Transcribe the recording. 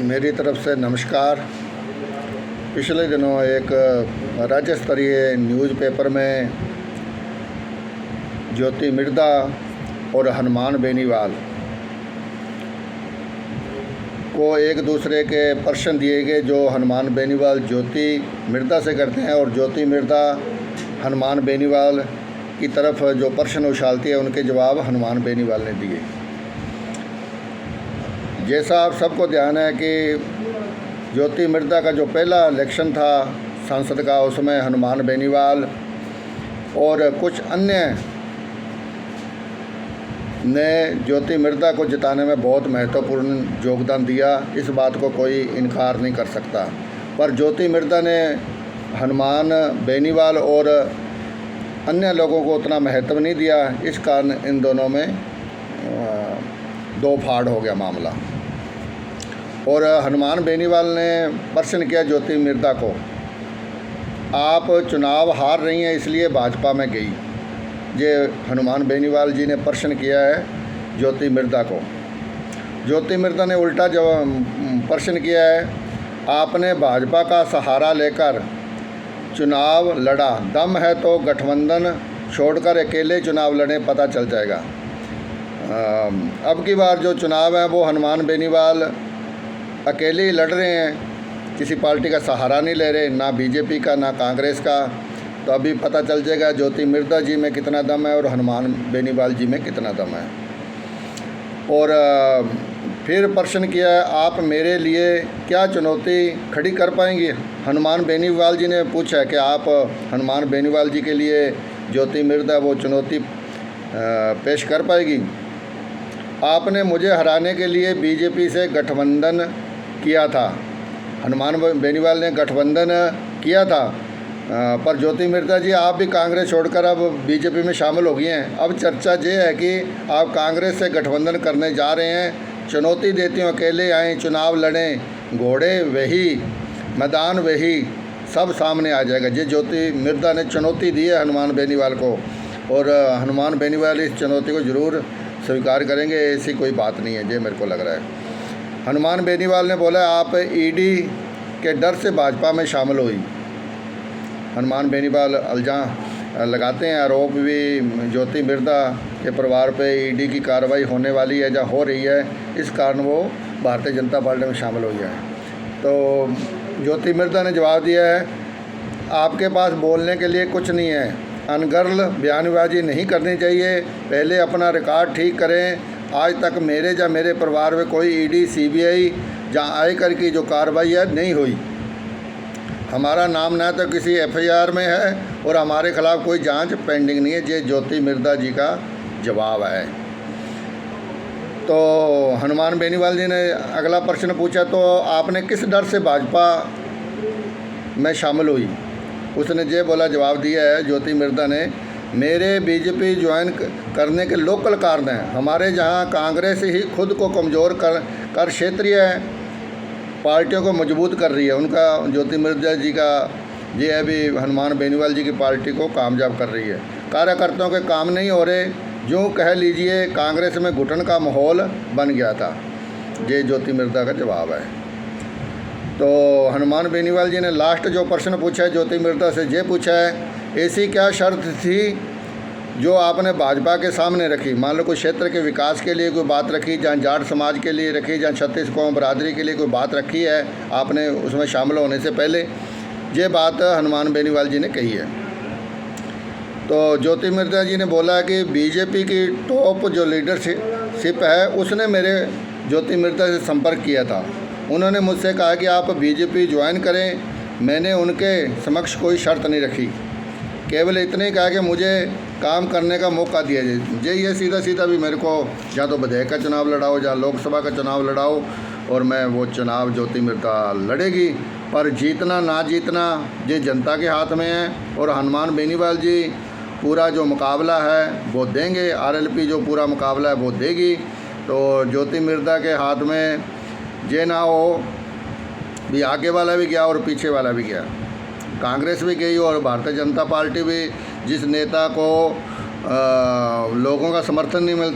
मेरी तरफ से नमस्कार। पिछले दिनों एक राज्य स्तरीय न्यूज़पेपर में ज्योति मिर्दा और हनुमान बेनीवाल को एक दूसरे के प्रश्न दिए गए, जो हनुमान बेनीवाल ज्योति मिर्दा से करते हैं और ज्योति मिर्दा हनुमान बेनीवाल की तरफ जो प्रश्न उछालती है उनके जवाब हनुमान बेनीवाल ने दिए। जैसा आप सबको ध्यान है कि ज्योति मिर्दा का जो पहला इलेक्शन था सांसद का, उसमें हनुमान बेनीवाल और कुछ अन्य ने ज्योति मिर्दा को जिताने में बहुत महत्वपूर्ण योगदान दिया। इस बात को कोई इनकार नहीं कर सकता। पर ज्योति मिर्दा ने हनुमान बेनीवाल और अन्य लोगों को उतना महत्व नहीं दिया। इस कारण इन दोनों में दो फाड़ हो गया मामला। और हनुमान बेनीवाल ने प्रश्न किया ज्योति मिर्दा को, आप चुनाव हार रही हैं इसलिए भाजपा में गई। ये हनुमान बेनीवाल जी ने प्रश्न किया है ज्योति मिर्दा को। ज्योति मिर्दा ने उल्टा जवाब प्रश्न किया है, आपने भाजपा का सहारा लेकर चुनाव लड़ा, दम है तो गठबंधन छोड़कर अकेले चुनाव लड़ें, पता चल जाएगा। अब की बार जो चुनाव है वो हनुमान बेनीवाल अकेले ही लड़ रहे हैं, किसी पार्टी का सहारा नहीं ले रहे, ना बीजेपी का ना कांग्रेस का। तो अभी पता चल जाएगा ज्योति मिर्दा जी में कितना दम है और हनुमान बेनीवाल जी में कितना दम है। और फिर प्रश्न किया है, आप मेरे लिए क्या चुनौती खड़ी कर पाएंगी। हनुमान बेनीवाल जी ने पूछा कि आप हनुमान बेनीवाल जी के लिए ज्योति मिर्दा वो चुनौती पेश कर पाएगी। आपने मुझे हराने के लिए बीजेपी से गठबंधन किया था। हनुमान बेनीवाल ने गठबंधन किया था, पर ज्योति मिर्दा जी आप भी कांग्रेस छोड़कर अब बीजेपी में शामिल हो गई हैं। अब चर्चा ये है कि आप कांग्रेस से गठबंधन करने जा रहे हैं। चुनौती देती हूँ, अकेले आएँ, चुनाव लड़ें, घोड़े वही, मैदान वही, सब सामने आ जाएगा। ये ज्योति मिर्दा ने चुनौती दी है हनुमान बेनीवाल को, और हनुमान बेनीवाल इस चुनौती को ज़रूर स्वीकार करेंगे। ऐसी कोई बात नहीं है, ये मेरे को लग रहा है। हनुमान बेनीवाल ने बोला, आप ईडी के डर से भाजपा में शामिल हुई। हनुमान बेनीवाल इल्ज़ाम लगाते हैं, आरोप भी ज्योति मिर्दा के परिवार पे ईडी की कार्रवाई होने वाली है, जहाँ हो रही है, इस कारण वो भारतीय जनता पार्टी में शामिल हो गया है। तो ज्योति मिर्दा ने जवाब दिया है, आपके पास बोलने के लिए कुछ नहीं है, अनगर्ल बयानबाजी नहीं करनी चाहिए, पहले अपना रिकॉर्ड ठीक करें। आज तक मेरे या मेरे परिवार में कोई ईडी सीबीआई जहाँ आयकर की जो कार्रवाई है नहीं हुई। हमारा नाम न तो किसी एफआईआर में है और हमारे खिलाफ़ कोई जांच पेंडिंग नहीं है। ये ज्योति मिर्दा जी का जवाब है। तो हनुमान बेनीवाल जी ने अगला प्रश्न पूछा, तो आपने किस डर से भाजपा में शामिल हुई। उसने ये बोला, जवाब दिया है ज्योति मिर्दा ने, मेरे बीजेपी ज्वाइन करने के लोकल कारण हैं। हमारे जहां कांग्रेस ही खुद को कमज़ोर कर क्षेत्रीय पार्टियों को मजबूत कर रही है। उनका ज्योति मिर्दा जी का ये है भी हनुमान बेनीवाल जी की पार्टी को कामयाब कर रही है। कार्यकर्ताओं के काम नहीं हो रहे, यूँ कह लीजिए कांग्रेस में घुटन का माहौल बन गया था। ये ज्योति मिर्दा का जवाब है। तो हनुमान बेनीवाल जी ने लास्ट जो प्रश्न पूछा है ज्योति मिर्दा से, ये पूछा है, ऐसी क्या शर्त थी जो आपने भाजपा के सामने रखी। मान लो कोई क्षेत्र के विकास के लिए कोई बात रखी, जहाँ जाट समाज के लिए रखी, जहाँ छत्तीस कौम बरादरी के लिए कोई बात रखी है आपने उसमें शामिल होने से पहले। ये बात हनुमान बेनीवाल जी ने कही है। तो ज्योति मिर्दा जी ने बोला कि बीजेपी की टॉप जो लीडरशिप है उसने मेरे ज्योति मिर्दा से संपर्क किया था। उन्होंने मुझसे कहा कि आप बीजेपी ज्वाइन करें। मैंने उनके समक्ष कोई शर्त नहीं रखी, केवल इतने ही कहा कि मुझे काम करने का मौका दिया जाए। ये सीधा सीधा भी मेरे को या तो विधायक का चुनाव लड़ाओ या लोकसभा का चुनाव लड़ाओ, और मैं वो चुनाव ज्योति मिर्दा लड़ेगी। पर जीतना ना जीतना ये जनता के हाथ में है, और हनुमान बेनीवाल जी पूरा जो मुकाबला है वो देंगे, आरएलपी जो पूरा मुकाबला है वो देगी। तो ज्योति मिर्दा के हाथ में ये ना हो भी आगे वाला भी गया और पीछे वाला भी गया, कांग्रेस भी गई और भारतीय जनता पार्टी भी, जिस नेता को लोगों का समर्थन नहीं मिलता